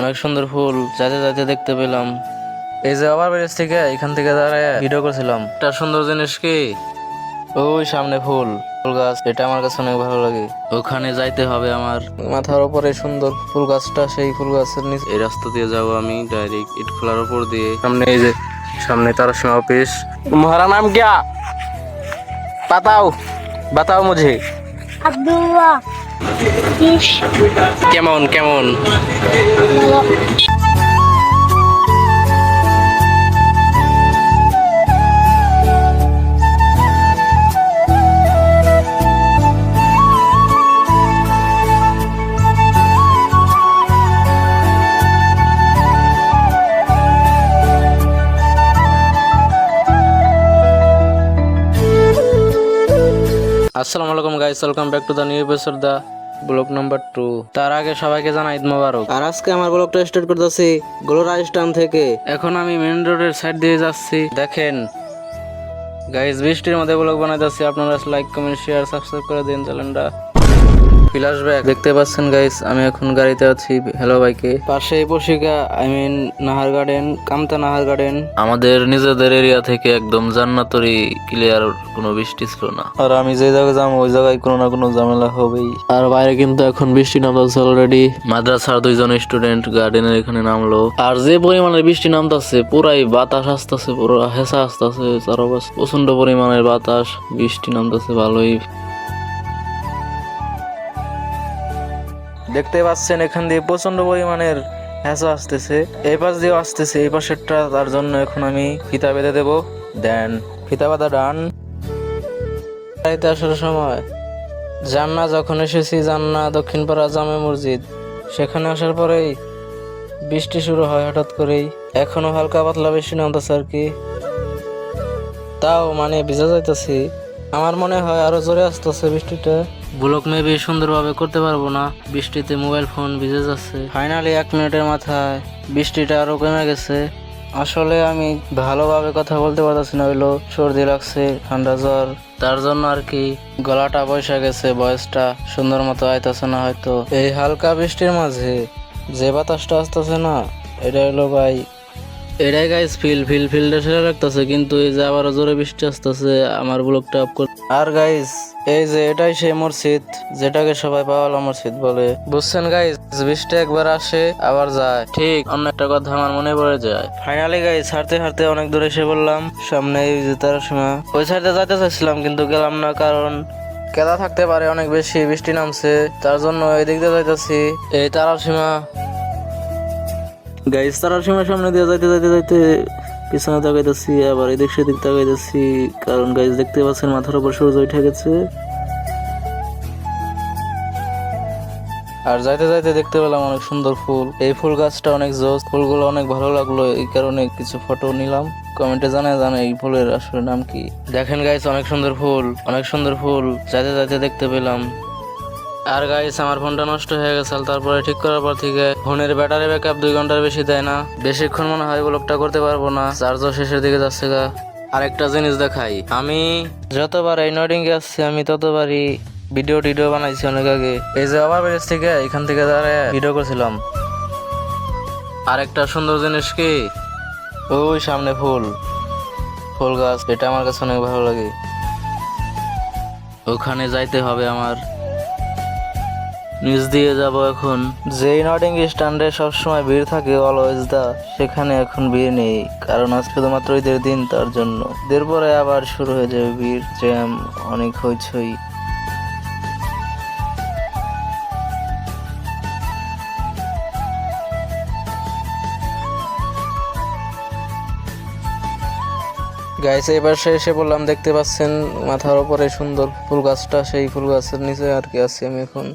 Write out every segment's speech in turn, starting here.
অনেক সুন্দর ফুল যাতে যাতে দেখতে পেলাম। এই যে ওভার ব্রিজ থেকে এখান থেকে দাঁড়ায় ভিডিও করছিলাম। একটা সুন্দর জিনিস কি, ওই সামনে ফুল ফুল গাছ, এটা আমার কাছে অনেক ভালো লাগে। ওখানে যাইতে হবে আমার। মাথার উপরে সুন্দর ফুল গাছটা, সেই ফুল গাছের নিচে এই রাস্তা দিয়ে যাবো আমি ডাইরেক্ট ইটখোলার উপর দিয়ে। সামনে এই যে সামনে তারসীমা অফিস। तुम्हारा नाम क्या बताओ बताओ मुझे। আব্দুল্লাহ। কেমন কেমন? আসসালামু আলাইকুম guys, welcome back to the new episode the blog number 2। তার আগে সবাইকে জানাই ঈদ মোবারক। আর আজকে আমার ব্লগটা স্টার্ট করতেছি গোলরা স্টান থেকে। এখন আমি মেইন রোডের সাইড দিয়ে যাচ্ছি। দেখেন গাইস, বৃষ্টির মধ্যে ব্লগ বানাইতেছি। আপনারা লাইক কমেন্ট শেয়ার সাবস্ক্রাইব করে দিন চ্যানেলটা। ফ্ল্যাশব্যাক দেখতে পাচ্ছেন গাইস, আমি এখন গাড়িতে আছি হ্যালো বাইকে। পাশেই পশিকা নাহার গার্ডেন, কামতা নাহার গার্ডেন। আমাদের নিজেদের এরিয়া থেকে একদম জান্নাতরি ক্লিয়ার, কোনো বৃষ্টি ছিল না। আর আমি যে জায়গায় যাবো ওই জায়গায় কোনো না কোনো ঝামেলা হবেই। আর বাইরে কিন্তু এখন বৃষ্টি নামতেছে অলরেডি। মাদ্রাসার 2 জন স্টুডেন্ট গার্ডেনের এখানে নামলো। আর যে পরিমাণে বৃষ্টি নামতেছে, পুরাই বাতাস আসতেছে, পুরো হেসা আসতেছে চারপাশে। প্রচন্ড পরিমাণের বাতাস, বৃষ্টি নামতেছে ভালোই। দেখতে পাচ্ছেন এখান দিয়ে প্রচন্ড পরিমাণের হ্যাঁচা আসতেছে, এই পাশ দিয়েও আসতেছে, এই পাশেরটা। তার জন্য এখন আমি ফিতা বেঁধে দেবো। দেন ফিতা বাঁধা ডান। বাড়িতে আসার সময় জান্না যখন এসেছি, জান্না দক্ষিণপাড়া জামে মসজিদ, সেখানে আসার পরেই বৃষ্টি শুরু হয় হঠাৎ করেই। এখনো হালকা পাতলা বৃষ্টি নামতেছে আর কি, তাও মানে ভিজা যাইতেছি। আমার মনে হয় আরো জোরে আসতেছে বৃষ্টিটা। ব্লগ মেবি সুন্দরভাবে করতে পারবো না, বৃষ্টিতে মোবাইল ফোন ভিজে যাচ্ছে। ফাইনালি 1 মিনিটের মাথায় বৃষ্টিটা আরো কমে গেছে। আসলে আমি ভালোভাবে কথা বলতে পারতেছি না, হইলো সর্দি লাগছে, ঠান্ডা জ্বর, তার জন্য আর কি গলাটা বসে গেছে, ভয়েসটা সুন্দর মতো আইতাছে না হয়তো। এই হালকা বৃষ্টির মাঝে যে বাতাসটা আসতেছে না, এটা হলো ভাই, এটাই গাইস ফিল্ডে সেরা লাগতেছে। কিন্তু এই যে আবার জোরে বৃষ্টি আসতেছে, আমার ব্লগটা অফ করে। আর গাইস এই যে এটাই সেই মসজিদ যেটাকে সবাই পাওয়ালা মসজিদ বলে, বুঝছেন গাইস? বৃষ্টি একবার আসে আবার যায়, ঠিক অন্য একটা কথা আমার মনে পড়ে যায়। ফাইনালি গাইস হাঁটতে হাঁটতে অনেক দূরে এসে বললাম, সামনে এই যে তারসীমা। ওই সাইডে যাইতে চাইছিলাম কিন্তু গেলাম না, কারণ কেদা থাকতে পারে, অনেক বেশি বৃষ্টি নামছে, তার জন্য এই দিক দিয়ে যাইতেছি। এই তারসীমা গাইস, তারসীমার সামনে দিয়ে যাইতে যাইতে যাইতে পিছনে তাকাইতেছি, আবার এদিক সেদিক তাকাইতেছি, কারণ গাইস দেখতে পাচ্ছেন মাথার উপর সূর্য উঠে গেছে। আর যাইতে যাইতে দেখতে পেলাম অনেক সুন্দর ফুল। এই ফুল গাছটা অনেক জোস, ফুলগুলো অনেক ভালো লাগলো, এই কারণে কিছু ফটো নিলাম। কমেন্টে জানায় এই ফুলের আসলে নাম কি। দেখেন গাইস অনেক সুন্দর ফুল, অনেক সুন্দর ফুল যাইতে যাইতে দেখতে পেলাম। আর গাইস আমার ফোনটা নষ্ট হয়ে গেছে, তারপরে ঠিক করার পর থেকে ফোনের ব্যাটারি ব্যাকআপ 2 ঘন্টার বেশি দেয় না। বেশিক্ষণ মনে হয় ব্লগটা করতে পারবো না, চার্জও শেষের দিকে যাচ্ছে গা। আরেকটা জিনিস দেখাই, আমি যতবার এই নডিংয়ে আসছি আমি ততবারই ভিডিও বানাইছি অনেক আগে। এই যে ওভার ব্রিজ থেকে এখান থেকে দাঁড়ায় ভিডিও করছিলাম। আরেকটা সুন্দর জিনিস কি, ওই সামনে ফুল গাছ, এটা আমার কাছে অনেক ভালো লাগে। ওখানে যাইতে হবে আমার, নিচ দিয়ে যাব এখন। যেই নটিং স্ট্যান্ডে সবসময় ভিড় থাকে অলওয়েজ দা, সেখানে এখন ভিড় নেই, কারণ আজ শুধুমাত্র ঈদের দিন, তার জন্য। ঈদের পরে আবার শুরু হয়ে যাবে ভিড়, জ্যাম, অনেক হইচই। গাইস এবার এসে বললাম, দেখতে পাচ্ছেন মাথার উপরে সুন্দর ফুল গাছটা, সেই ফুল গাছের নিচে আর কি আছি আমি এখন।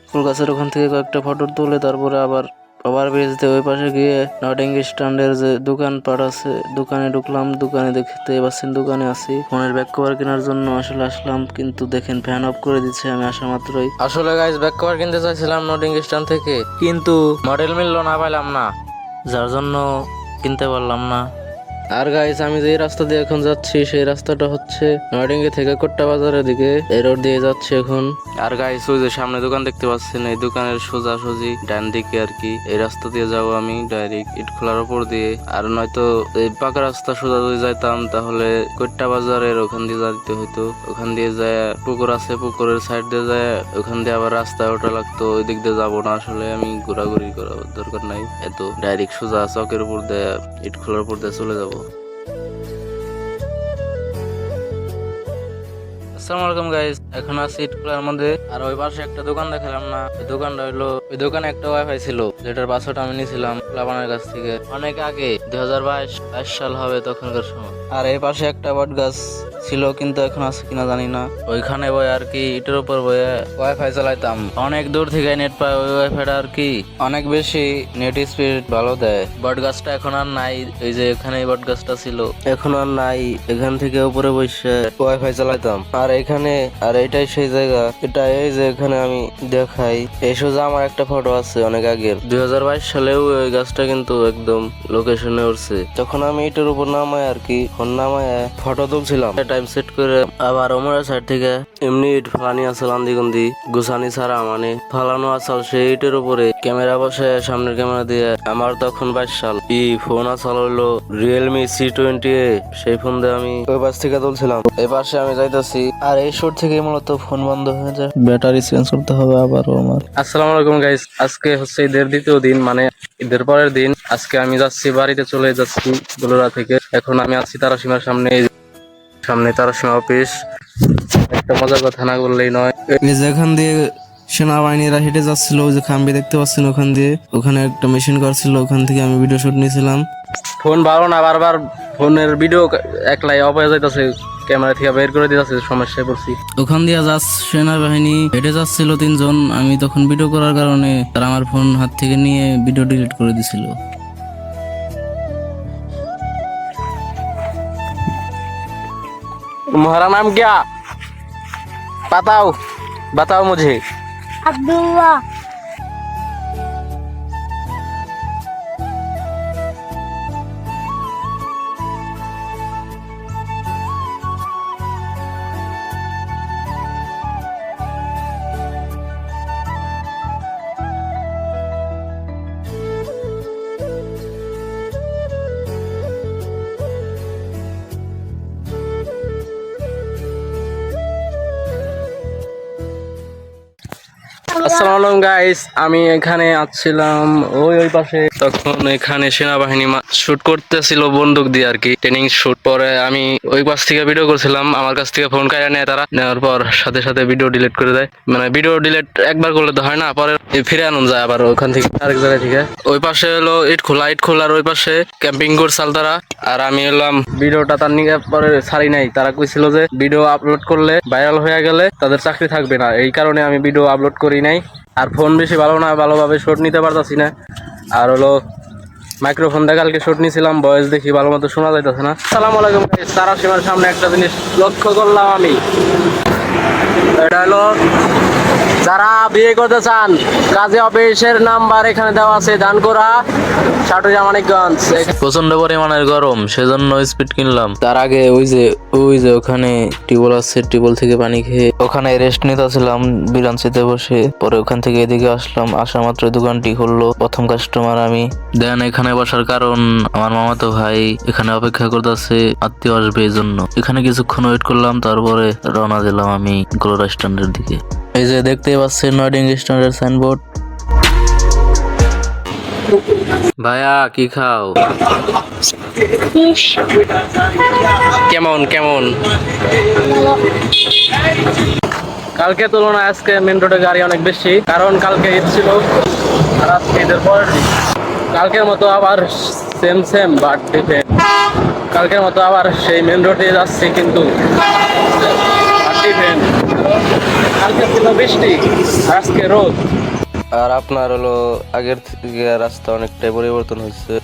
ফুল গাছের ওখান থেকে কয়েকটা ফটো তুলে তারপরে আবার ওভার ব্রিজ দিয়ে ওই পাশে গিয়ে নটিং স্ট্যান্ডের যে দোকানপাট আছে, দোকানে ঢুকলাম। দোকানে দেখতে পাচ্ছেন দোকানে আছি ফোনের ব্যাক কভার কেনার জন্য আসলে আসলাম, কিন্তু দেখেন ফ্যান অফ করে দিচ্ছে আমি আসা মাত্রই। আসলে গাইস ব্যাক কভার কিনতে চাইছিলাম নটিং স্ট্যান্ড থেকে, কিন্তু মডেল মিললো না, পাইলাম না, যার জন্য কিনতে পারলাম না। আর গাইস আমি যে রাস্তা দিয়ে এখন যাচ্ছি সেই রাস্তাটা হচ্ছে নয়ডিঙ্গি থেকে কোট্টা বাজারের দিকে, এই রোড দিয়ে যাচ্ছি এখন। আর গাইস ওই যে সামনে দোকান দেখতে পাচ্ছেন, এই দোকানের সোজাসুজি ডান দিকে আর কি এই রাস্তা দিয়ে যাবো আমি ডাইরেক্ট ইটখোলার উপর দিয়ে। আর নয়তো এই পাকা রাস্তা সোজা যদি যাইতাম তাহলে কোট্টা বাজারের ওখান দিয়ে যেতে হইতো, ওখান দিয়ে যায় পুকুর আছে, পুকুরের সাইড দিয়ে যায় ওখান দিয়ে আবার রাস্তায় ওঠা লাগতো। ওই দিক দিয়ে যাবো না, আসলে আমি ঘোরাঘুরি করার দরকার নাই, এত ডাইরেক্ট সোজা চকের উপর দিয়ে ইটখোলার উপর দিয়ে চলে যাবো। আসসালামু আলাইকুম গাইস, এখন আছি ইটখোলার মধ্যে। আর ওই পাশে একটা দোকান দেখালাম না, ওই দোকানটা হইলো, ওই দোকানে একটা ওয়াইফাই ছিল যেটার পাসওয়ার্ড আমি নিয়েছিলাম লাবানের কাছ থেকে অনেক আগে, 2022 সাল হবে তখনকার সময়। আর এই পাশে একটা বট গাছ ছিল, কিন্তু এখন আছে কিনা জানি না। ওইখানে বই আর কি ইটের উপর বয়ে ওয়াইফাই চালাইতাম, অনেক দূর থেকে নেট পায় ওই ওয়াইফাইটা আর কি, অনেক বেশি নেট স্পিড ভালো দেয়। বট গাছটা এখন আর নাই, এই যে এখানে বট গাছটা ছিল এখন আর নাই, এখান থেকে উপরে বসে ওয়াইফাই চালাইতাম। আর এখানে আর এটাই সেই জায়গা, এটা এই যে এখানে আমি দেখাই, এই সোজা আমার একটা ফটো আছে অনেক আগের, 2022 সালেও ওই গাছটা কিন্তু একদম লোকেশনে উঠছে। তখন আমি এটার উপর নামায় আর কি ফোন নামায় ফটো তুলছিলাম, টাইম সেট করে। আবার ওমরের সাইড থেকে এমনি ইট ফালানি আসল আন্দিগুন্দি গুছানি ছাড়া, মানে ফালানো আসল সেই ইটের উপরে ক্যামেরা বসে সামনের ক্যামেরা দিয়ে। আমার তখন 22 সাল, ফোন আসল হইলো রিয়েলমি C20A, সেই ফোন দিয়ে আমি ওই পাশ থেকে তুলছিলাম। এই পাশে আমি যাইতেছি, আর এই শট থেকে মূলত ফোন বন্ধ হয়ে যায়, ব্যাটারি চেঞ্জ করতে হবে আবারও আমার। আসসালামু আলাইকুম গাইস, আজকে হচ্ছে ঈদের দ্বিতীয় দিন, মানে ঈদের পরের দিন। আজকে আমি যাচ্ছি বাড়িতে, চলে যাচ্ছি বগুড়া থেকে। এখন আমি আছি তারাসীমার সামনে, সামনে তারাসীমা অফিস। একটা মজার কথা না বললেই নয়, এই যেখান দিয়ে সেনাবাহিনীরা হেঁটে যাচ্ছিল, ওই যে খাম্বি দেখতে পাচ্ছেন ওখান দিয়ে, ওখানে একটা মেশিন করছিল, ওখান থেকে আমি ভিডিও শুট নিয়েছিলাম। ফোন ভালো না, বারবার ফোনের ভিডিও একলাই অফ হয়ে যাইতেছে, ক্যামেরা থেকে বের করে দিতেছে, সমস্যায় পড়ছি। ওখান দিয়ে সেনাবাহিনী হেঁটে যাচ্ছিল 3 জন, আমি তখন ভিডিও করার কারণে তারা আমার ফোন হাত থেকে নিয়ে ভিডিও ডিলিট করে দিছিল। तुम्हारा नाम क्या बताओ, बताओ मुझे। अब्दुल्ला। আসসালামু আলাইকুম গাইস, আমি এখানে আসছিলাম ওই পাশে, তখন এখানে সেনাবাহিনী শুট করতেছিল বন্দুক দিয়ে আর কি, ট্রেনিং শুট। পরে আমি ওই পাশ থেকে ভিডিও করছিলাম, আমার কাছ থেকে ফোন কাইরা নেয় তারা, নেওয়ার পর সাথে সাথে ভিডিও ডিলিট করে দেয়। মানে ভিডিও ডিলিট একবার করলে তো হয় না, পরে ফিরে আনুন যায় আবার ওখান থেকে আরেক জায়গা থেকে। ওই পাশে হলো ইটখোলা, ইটখোলার ওই পাশে ক্যাম্পিং করছাল তারা। আর আমি এলাম ভিডিওটা তার নিয়ে পরে ছাড়ি নাই, তারা কইছিল যে ভিডিও আপলোড করলে ভাইরাল হয়ে গেলে তাদের চাকরি থাকবে না, এই কারণে আমি ভিডিও আপলোড করি নাই। আর ফোন বেশি ভালো না, ভালোভাবে শট নিতে পারতাছি না। আর হলো মাইক্রোফোন দিয়ে কালকে শট নিয়েছিলাম, ভয়েস দেখি ভালো মতো শোনা যাইতেছে না। আসসালামু আলাইকুম গাইস, তারাসীমার সামনে একটা জিনিস লক্ষ্য করলাম আমি, এটা হলো যারা বিয়ে করতে চান, কাজী অফিসের নাম্বার এখানে দেওয়া আছে, ধানকোড়া, সাটুরিয়া, মানিকগঞ্জ। প্রচন্ড পরিমাণের গরম, সেজন্য স্পিড কিনলাম। তার আগে ওই যে ওখানে টিউবওয়েল আছে, টিউবওয়েল থেকে পানি খেয়ে ওখানে রেস্ট নিতেছিলাম বিরাঞ্চিতে বসে। পরে ওখান থেকে এদিকে আসলাম, আসা মাত্র দোকানটি খুললো, প্রথম কাস্টমার আমি। দেন এখানে বসার কারণ আমার মামাতো ভাই এখানে অপেক্ষা করতেছে, আত্মীয় আসবে এই জন্য। এখানে কিছুক্ষণ ওয়েট করলাম, তারপরে রওনা দিলাম আমি গোলরা স্ট্যান্ডের দিকে। এই যে দেখতেই পাচ্ছেন নয়ডিঙ্গি স্ট্যান্ডের সাইনবোর্ড। ভাইয়া কি খাও? কেমন কেমন? কালকে তুলনায় আজকে মেন রোডে গাড়ি অনেক বেশি, কারণ কালকে ঈদ ছিল আর আজকে ঈদের পরের দিন। কালকের মতো আবার সেম বাট ডিফারেন্ট, কালকের মতো আবার সেই মেন রোডে যাচ্ছি, কিন্তু কালকে ছিল বৃষ্টি, আজকে রোদ। আর আপনার হলো আগের থেকে রাস্তা অনেকটাই পরিবর্তন হয়েছে।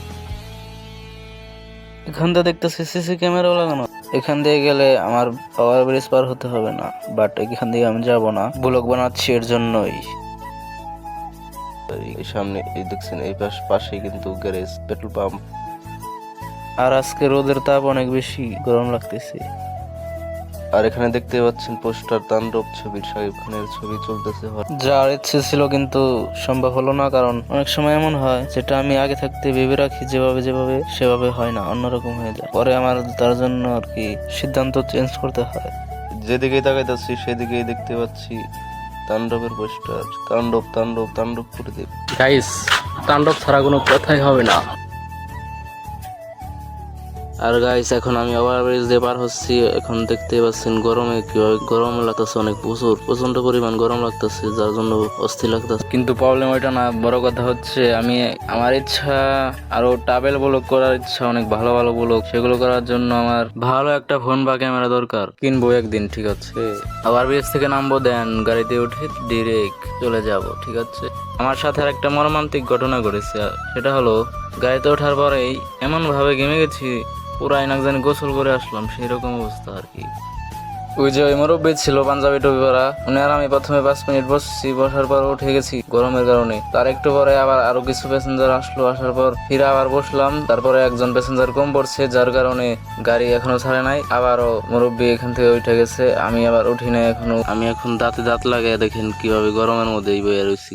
এখান থেকে দেখতেছি সিসি ক্যামেরাও লাগানো, এখান দিয়ে গেলে আমার পাওয়ার ব্রিজ পার হতে হবে না, বাট এখান দিয়ে আমি যাব না, ব্লগ বানাচ্ছি এর জন্যই। সামনে এই দেখছেন, এই পাশেই কিন্তু গ্যারেজ, পেট্রোল পাম্প। আর আজকে রোদের তাপ অনেক বেশি, গরম লাগতেছে। আর এখানে দেখতে পাচ্ছেন পোস্টার তাণ্ডব ছবির শাকিব খানের ছবি চলতেছে। যার ইচ্ছে ছিল কিন্তু সম্ভব হলো না, কারণ অনেক সময় এমন হয় যেটা আমি আগে থাকতে ভেবে রাখি যেভাবে যেভাবে সেভাবে হয় না, অন্যরকম হয়ে যায়। পরে আমার তার জন্য আর কি সিদ্ধান্ত চেঞ্জ করতে হয়। যেদিকেই তাকাইতেছি সেদিকেই দেখতে পাচ্ছি তাণ্ডবের পোস্টার। তাণ্ডব তাণ্ডব তাণ্ডব করে দেব। গাইস, তাণ্ডব ছাড়া কোনো কথাই হবে না। আর গাইস, এখন আমি ওভারব্রিজ দিয়ে পার হচ্ছি। এখন দেখতে পাচ্ছেন গরমে কিভাবে গরম লাগতেছে, অনেক প্রচন্ড পরিমাণ গরম লাগতেছে, যার জন্য অস্থির লাগতেছে। কিন্তু প্রবলেম ওইটা না, বড় কথা হচ্ছে আমি আমার ইচ্ছা আরো ট্রাভেল ব্লগ করার ইচ্ছা, অনেক ভালো ভালো ব্লগ, সেগুলো করার জন্য আমার ভালো একটা ফোন বা ক্যামেরা দরকার। কিনবো একদিন, ঠিক আছে। ওভারব্রিজ থেকে নামবো, দেন গাড়িতে উঠে ডিরেক্ট চলে যাব, ঠিক আছে। আমার সাথে আর একটা মর্মান্তিক ঘটনা ঘটেছে, সেটা হলো গাড়িতে ওঠার পরেই এমন ভাবে ঘেমে গেছি, পুরা আইনাক জানি গোসল করে আসলাম, সেই রকম অবস্থা আর কি। ওই যে ওই মুরব্বী ছিল পাঞ্জাবি টুপি পরা, উনি আর আমি প্রথমে 5 মিনিট বসছি, বসার পর উঠে গেছি গরমের কারণে। তার একটু পরে আবার আরো কিছু প্যাসেঞ্জার আসলো, আসার পর ফিরে আবার বসলাম। তারপরে একজন প্যাসেঞ্জার কম পড়ছে, যার কারণে গাড়ি এখনো ছাড়ে নাই। আবারও মুরব্বী এখান থেকে উঠে গেছে, আমি আবার উঠি নাই এখনো। আমি এখন দাঁতে দাঁত লাগাই, দেখেন কিভাবে গরমের মধ্যেই বয়ে রয়েছি।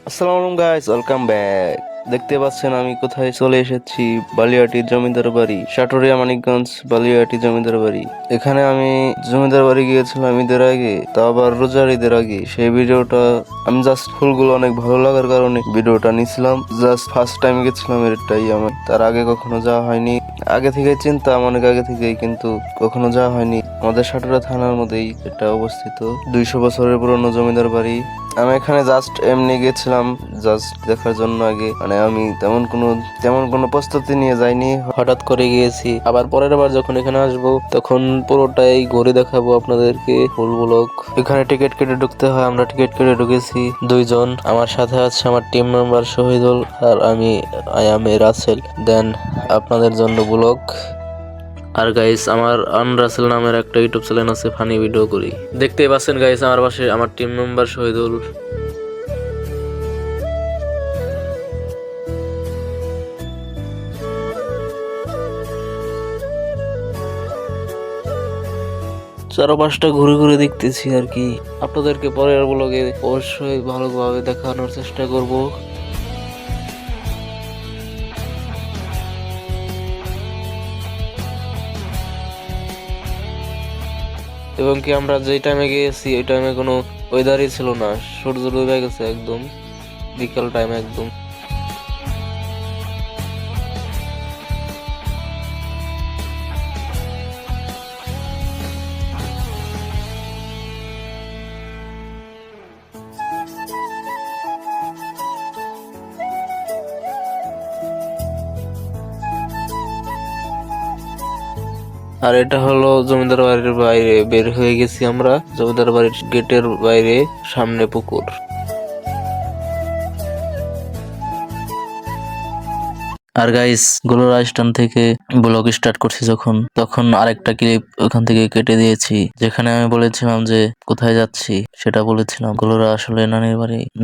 আসসালামু আলাইকুম গাইস, ওয়েলকাম ব্যাক। দেখতে পাচ্ছেন আমি কোথায় চলে এসেছি, বালিয়াটির জমিদার বাড়ি, সাটুরিয়া মানিকগঞ্জ বালিয়াটি জমিদার বাড়ি। এখানে আমি জমিদার বাড়ি গিয়েছিলাম ঈদের আগে, তা আবার রোজার ঈদের আগে। সেই ভিডিওটা আমি জাস্ট ফুলগুলো অনেক ভালো লাগার কারণে ভিডিওটা নিছিলাম। জাস্ট ফার্স্ট টাইম গেছিলাম, এটাই আমার, তার আগে কখনো যাওয়া হয়নি। আগে থেকে চিন্তাম অনেক আগে থেকেই, কিন্তু কখনো যাওয়া হয়নি। আমাদের সাটুরিয়া থানার মধ্যেই এটা অবস্থিত, 200 বছরের পুরনো জমিদার বাড়ি। আমি এখানে জাস্ট এমনি গেছিলাম, জাস্ট দেখার জন্য। আগে মানে আমি তেমন কোনো প্রস্তুতি নিয়ে যাইনি, হঠাৎ করে গিয়েছি। আবার পরের বার যখন এখানে আসবো তখন পুরোটাই ঘুরে দেখাবো আপনাদেরকে, ফুল ব্লগ। এখানে টিকিট কেটে ঢুকতে হয়, আমরা টিকিট কেটে ঢুকেছি 2 জন। আমার সাথে আছে আমার টিম মেম্বার শহীদুল, আর আমি রাসেল। দেন আপনাদের জন্য ব্লগ। আর গাইস, আমার রাসেল নামের একটা ইউটিউব চ্যানেল আছে, ফানি ভিডিও করি। দেখতেই পাচ্ছেন গাইস, আমার পাশে আমার টিম মেম্বার শহীদুল। চারপাশটা ঘুরে ঘুরে দেখতেছি আর কি। আপনাদেরকে পরের ব্লগে অবশ্যই ভালোভাবে দেখানোর চেষ্টা করব। এবং কি আমরা যেই টাইমে গিয়েছি ওই টাইমে কোনো ওয়েদারই ছিল না, সূর্য ডুবে গেছে একদম, বিকাল টাইম একদম। আর এটা হলো জমিদার বাড়ির বাইরে, বের হয়ে গেছি আমরা জমিদার বাড়ির গেটের বাইরে, সামনে পুকুর। আর গাইস, গোলরা স্ট্যান্ড থেকে ব্লগ স্টার্ট করছি যখন, তখন আরেকটা ক্লিপ ওখান থেকে কেটে দিয়েছি, যেখানে আমি বলেছিলাম যে কোথায় যাচ্ছি সেটা বলেছিলাম। গোলরা আসলে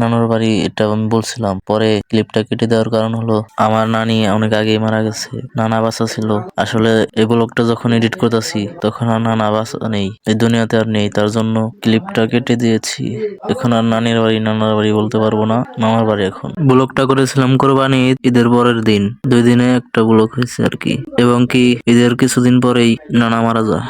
নানুর বাড়ি এটা আমি বলছিলাম। পরে ক্লিপটা কেটে দেওয়ার কারণ হলো আমার নানি অনেক আগেই মারা গেছে, নানা বাঁচা ছিল। আসলে এই ব্লগটা যখন এডিট করতেছি তখন আর নানা বাঁচা নেই, এই দুনিয়াতে আর নেই, তার জন্য ক্লিপটা কেটে দিয়েছি। এখন আর নানির বাড়ি নানার বাড়ি বলতে পারবো না, মামার বাড়ি এখন। ব্লগটা করেছিলাম কোরবানি ঈদের পরের দিন, 2 দিনে একটা ব্লগ হয়েছে আর কি। এবং কি ঈদের কিছুদিন পরেই নানা মারা যায়।